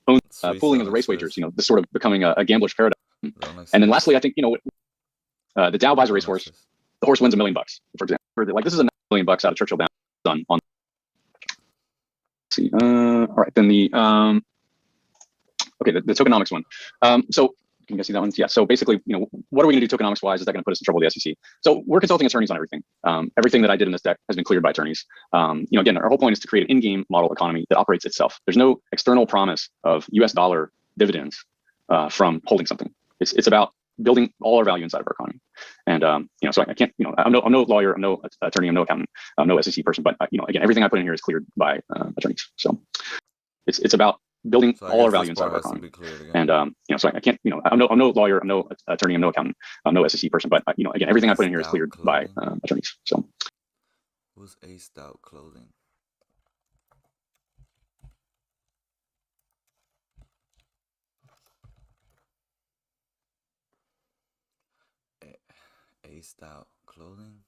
Speaker 3: own pooling of the race wagers. This sort of becoming a gambler's paradise. And then lastly, I think the DAO buys a racehorse. The horse wins $1 million, for example. Like this is $1 million out of Churchill Downs on. Let's see. All right, then the the tokenomics one. So can you guys see that one? Yeah. So basically, what are we going to do tokenomics wise? Is that going to put us in trouble with the SEC? So we're consulting attorneys on everything. Everything that I did in this deck has been cleared by attorneys. Again, our whole point is to create an in-game model economy that operates itself. There's no external promise of US dollar dividends from holding something. It's about building all our value inside of our economy. And so I can't, I'm no lawyer, I'm no attorney, I'm no accountant, I'm no SEC person, but again, everything I put in here is cleared by attorneys. So it's about building all our value inside of our economy. And so I can't, I'm no lawyer, I'm no attorney, I'm no accountant, I'm no SEC person, but again, everything I put in here is cleared by attorneys. So
Speaker 1: who's aced out clothing? Aced out clothing.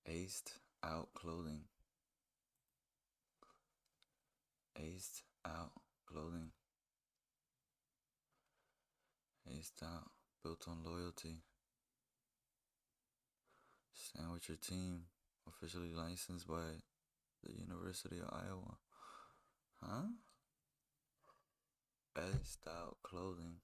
Speaker 1: Aced out clothing. Aced out clothing. Aced out. Built on loyalty. Stand with your team. Officially licensed by the University of Iowa. Huh? Aced out clothing.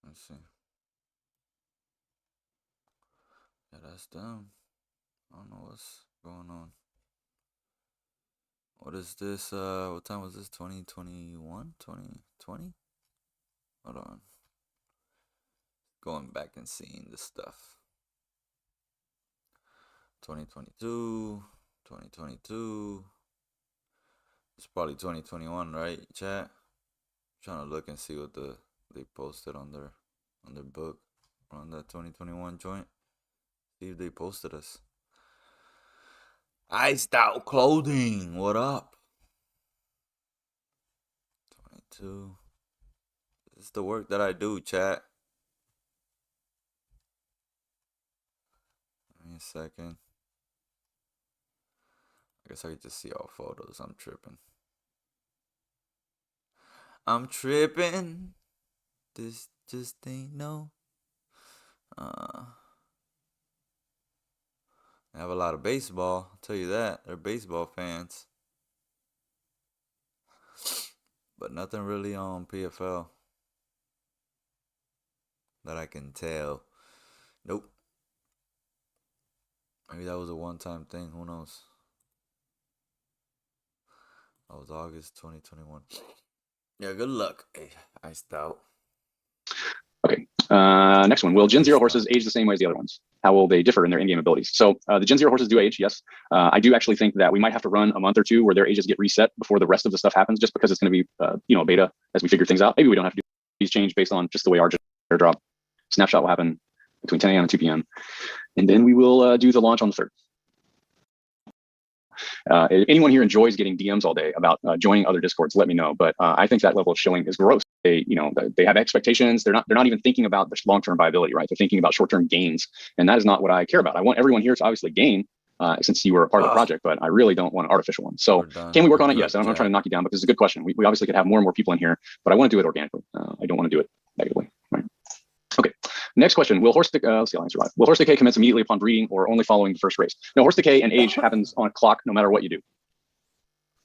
Speaker 1: Let's see. Yeah, that's them. I don't know what's going on. What is this? What time was this? 2021? 2020? Hold on. Going back and seeing this stuff. 2022. 2022. It's probably 2021, right, chat? Trying to look and see what they posted on their book on that 2021 joint. See if they posted us. Iced out clothing. What up? 22. This is the work that I do, chat. Give me a second. I guess I could just see all photos. I'm tripping. This just ain't no. They have a lot of baseball. I'll tell you that. They're baseball fans. But nothing really on PFL that I can tell. Nope. Maybe that was a one-time thing. Who knows? That was August 2021. Yeah, good luck. Hey, I stout.
Speaker 3: Okay. Next one. Will Gen
Speaker 1: I
Speaker 3: Zero
Speaker 1: stout.
Speaker 3: horses age the same way as the other ones? How will they differ in their in-game abilities? So the Gen Zero horses do age, yes. I do actually think that we might have to run a month or two where their ages get reset before the rest of the stuff happens, just because it's going to be a beta as we figure things out. Maybe we don't have to do these change based on just the way our airdrop snapshot will happen between 10 a.m. and 2 p.m. And then we will do the launch on the 3rd. Anyone here enjoys getting DMs all day about joining other discords, let me know. But I think that level of shilling is gross. They have expectations. They're not even thinking about the long-term viability, right? They're thinking about short-term gains, and that is not what I care about. I want everyone here to obviously gain, since you were a part of the
Speaker 1: Ah,
Speaker 3: project, but I really don't want an artificial one. So
Speaker 1: we're done.
Speaker 3: can we work
Speaker 1: We're
Speaker 3: on it? Yes.
Speaker 1: good,
Speaker 3: I'm not trying to
Speaker 1: chat.
Speaker 3: knock you down, but this is a good question. We obviously could have more and more people in here, but I want to do it organically. I don't want to do it negatively. Right? Okay. Next question. Will horse let's see how I survive. Will horse decay commence immediately upon breeding or only following the first race? No, horse decay and age happens on a clock no matter what you do.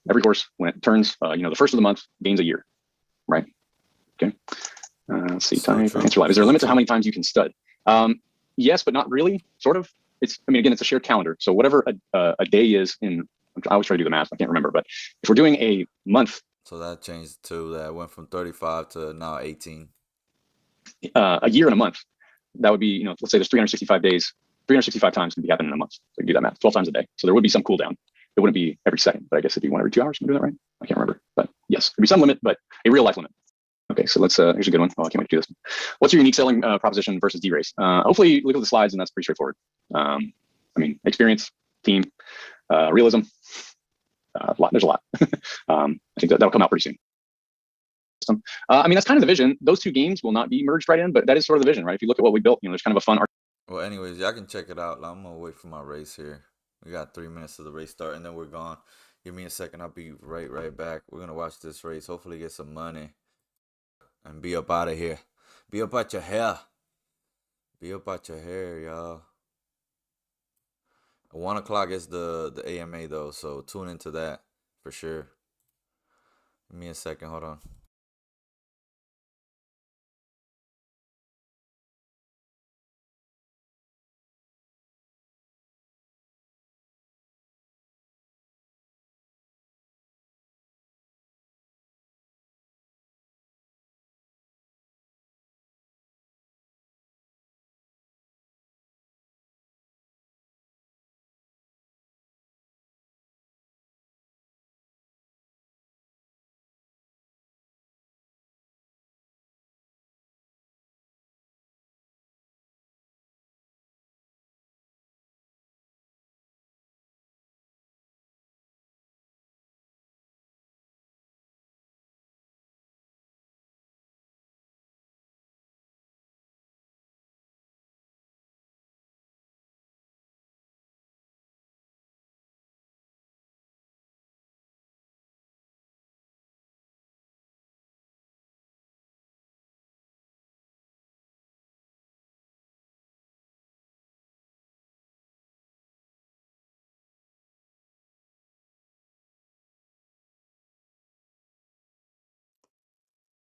Speaker 3: Every horse, when it turns, the first of the month, gains a year, right? Okay. Let's see.
Speaker 1: So
Speaker 3: Type
Speaker 1: true.
Speaker 3: answer live. Is there a
Speaker 1: So
Speaker 3: limit to how
Speaker 1: true.
Speaker 3: many times you can stud? Yes, but not really. Sort of. Again, it's a shared calendar. So whatever a day is in, I always try to do the math. I can't remember, but if we're doing a month,
Speaker 1: So that changed to that went from 35 to now 18.
Speaker 3: a year and a month, that would be, let's say there's 365 days, 365 times can be happening in a month. So you can do that math, 12 times a day. So there would be some cooldown. It wouldn't be every second, but I guess it'd be one every 2 hours. Am I doing that right? I can't remember, but yes, there'd be some limit, but a real life limit. Okay, so here's a good one. Oh, I can't wait to do this. What's your unique selling proposition versus D-Race? Hopefully, look at the slides, and that's pretty straightforward. Experience, team, realism. There's a lot. I think that'll come out pretty soon. That's kind of the vision. Those two games will not be merged right in, but that is sort of the vision, right? If you look at what we built, there's kind of a fun.
Speaker 1: Well, anyways, y'all can check it out. I'm gonna wait for my race here. We got 3 minutes to the race start, and then we're gone. Give me a second. I'll be right back. We're gonna watch this race. Hopefully, get some money and be up out of here. Be up at your hair. Be up at your hair, y'all. 1 o'clock is the AMA though, so tune into that for sure. Give me a second. Hold on.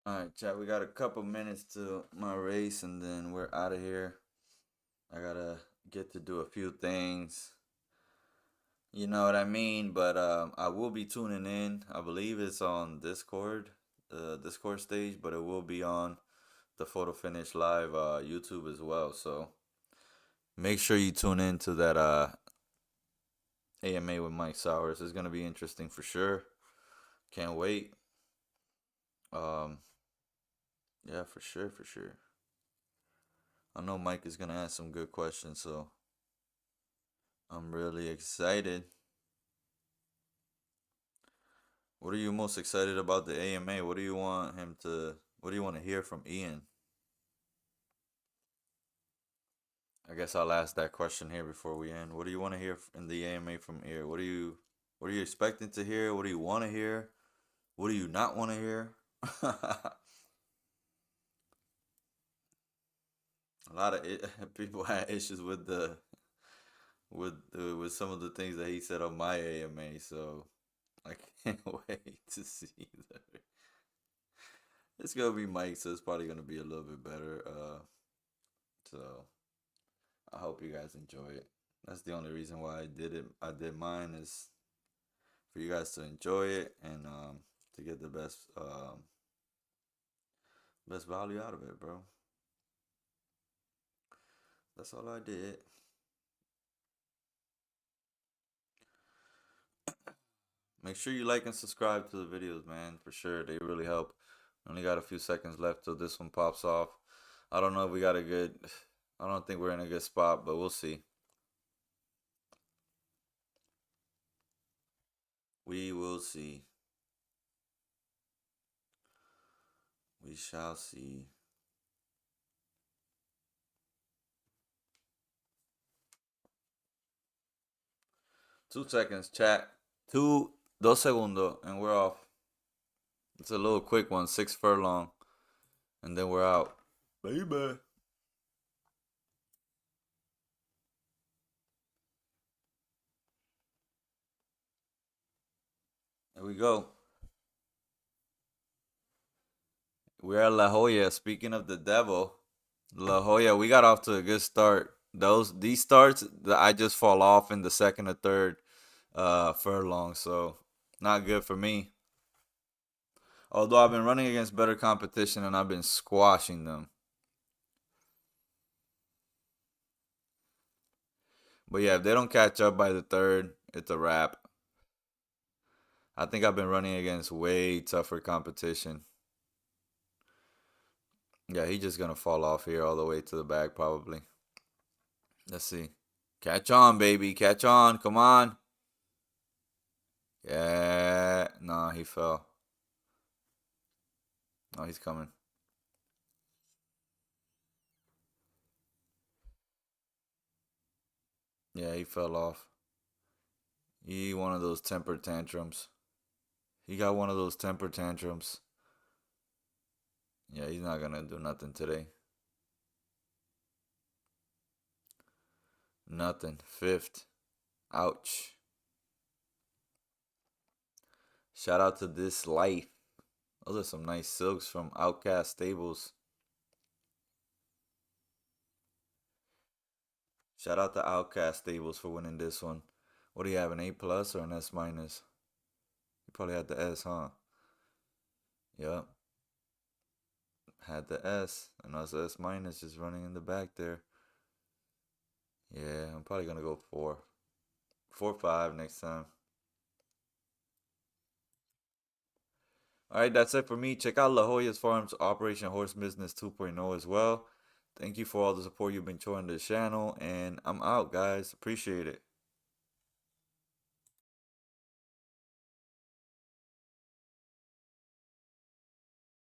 Speaker 1: All right, chat. We got a couple minutes to my race, and then we're out of here. I gotta get to do a few things. You know what I mean? But I will be tuning in. I believe it's on Discord, the Discord stage, but it will be on the Photofinish Live YouTube as well. So make sure you tune in to that AMA with Mike Sowers. It's gonna be interesting for sure. Can't wait. Um, yeah, for sure, for sure. I know Mike is gonna ask some good questions, so I'm really excited. What are you most excited about the AMA? What do you want him to? What do you want to hear from Ian? I guess I'll ask that question here before we end. What do you want to hear in the AMA from Ian? What are you expecting to hear? What do you want to hear? What do you not want to hear? A lot of people had issues with with some of the things that he said on my AMA, so I can't wait to see that. It's gonna be Mike, so it's probably gonna be a little bit better. So I hope you guys enjoy it. That's the only reason why I did it. I did mine is for you guys to enjoy it and to get the best Best value out of it, bro. That's all I did. Make sure you like and subscribe to the videos, man. For sure, they really help. Only got a few seconds left till this one pops off. I don't know if we got a good. I don't think we're in a good spot, but we'll see. We will see. We shall see. 2 seconds, chat. 2 segundos, and we're off. It's a little quick one, 6 furlong, and then we're out. Baby. There we go. We're at La Jolla. Speaking of the devil, La Jolla, we got off to a good start. These starts, I just fall off in the second or third furlong, so not good for me. Although I've been running against better competition and I've been squashing them. But yeah, if they don't catch up by the third, it's a wrap. I think I've been running against way tougher competition. Yeah, he's just gonna fall off here all the way to the back probably. Let's see. Catch on, baby. Catch on. Come on. Yeah. No, he fell. Oh, he's coming. Yeah, he fell off. He one of those temper tantrums. He got one of those temper tantrums. Yeah, he's not gonna do nothing today. Nothing. Fifth. Ouch. Shout out to This Life. Those are some nice silks from Outcast Stables. Shout out to Outcast Stables for winning this one. What do you have, an A plus or an S minus? You probably had the S, huh? Yep. Had the S. And us S minus just running in the back there. Yeah, I'm probably gonna go 4. 4-5 next time. Alright, that's it for me. Check out La Jolla's Farms Operation Horse Business 2.0 as well. Thank you for all the support you've been showing the channel, and I'm out, guys. Appreciate it.